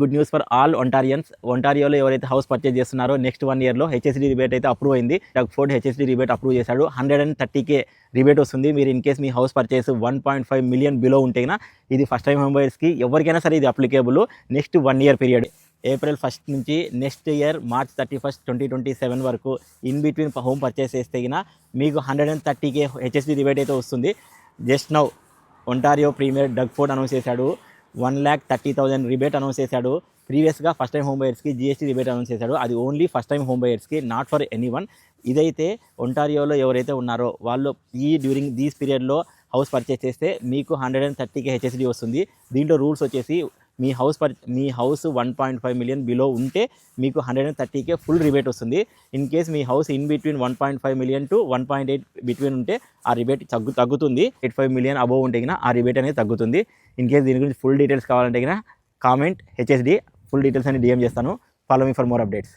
Good news for all Ontarians. ఒంటారియోలో ఎవరైతే house purchase చేస్తున్నారో నెక్స్ట్ 1 yearలో హెచ్ఎస్డి రిబేట్ అయితే అప్రూవ్ అయింది. Doug Ford HST rebate approve చేశాడు. 130K రిబేట్ వస్తుంది. మీరు ఇన్ కేస్ మీ హౌస్ పర్చేస్ 1.5 million బిలో ఉంటే ఇది ఫస్ట్ టైం హోమ్ బయర్స్కి ఎవరికైనా సరే ఇది applicable. Next 1 year period April 1st నుంచి నెక్స్ట్ ఇయర్ March 31st, 2027 వరకు ఇన్ బిట్వీన్ హోమ్ పర్చేస్ చేస్తే మీకు 130K హెచ్ఎస్డి రిబేట్ అయితే వస్తుంది. Just now Ontario premier Doug Ford announce చేశాడు. 1,30,000 రిబేట్ అనౌన్స్ చేశాడు. ప్రీవియస్గా ఫస్ట్ టైం హోమ్ బయర్స్కి జిఎస్టీ రిబేట్ అనౌన్స్ చేశాడు. అది ఓన్లీ ఫస్ట్ టైం హోమ్ బయర్స్కి, నాట్ ఫర్ ఎనీవన్. ఇదైతే ఒంటారియోలో ఎవరైతే ఉన్నారో వాళ్ళు డ్యూరింగ్ దీస్ పీరియడ్లో హౌస్ పర్చేస్ చేస్తే మీకు 130K హెచ్ఎస్డి వస్తుంది. దీంట్లో రూల్స్ వచ్చేసి మీ హౌస్ 1.5 million బిలో ఉంటే మీకు 130K ఫుల్ రిబేట్ వస్తుంది. ఇన్ కేస్ మీ house in between 1.5 million to 1.8 between ఉంటే ఆ రిబేట్ తగ్గుతుంది. 85 million అబోవ్ ఉంటే ఆ రిబేట్ అనేది తగ్గుతుంది. ఇన్ కేస్ దీని గురించి ఫుల్ డీటెయిల్స్ కావాలంటే కామెంట్ హెచ్ఎస్డి, ఫుల్ డీటెయిల్స్ అని డిఎం చేస్తాను. Follow me for more updates.